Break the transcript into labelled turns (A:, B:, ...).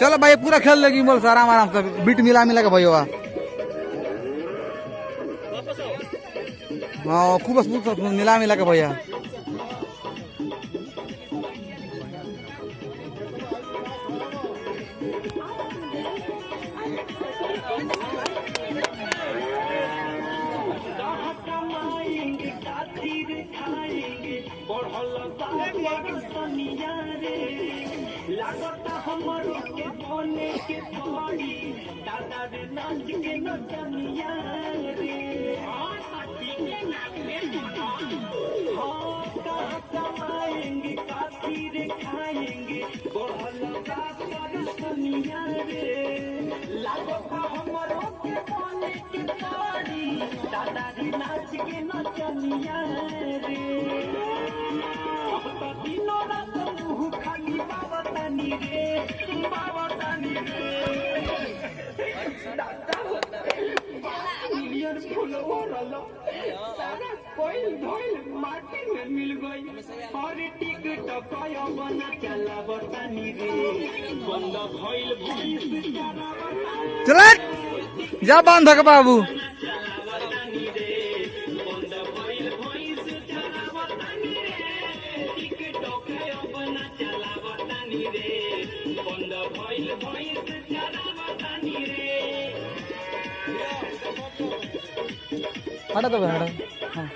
A: चलो भाई पूरा खेल लेगी बोल आराम आराम से बीट मिला मिला के भैया हाँ खूब मिला मिला के भैया चल जा बांध के बाबू हटा तो हटा हाँ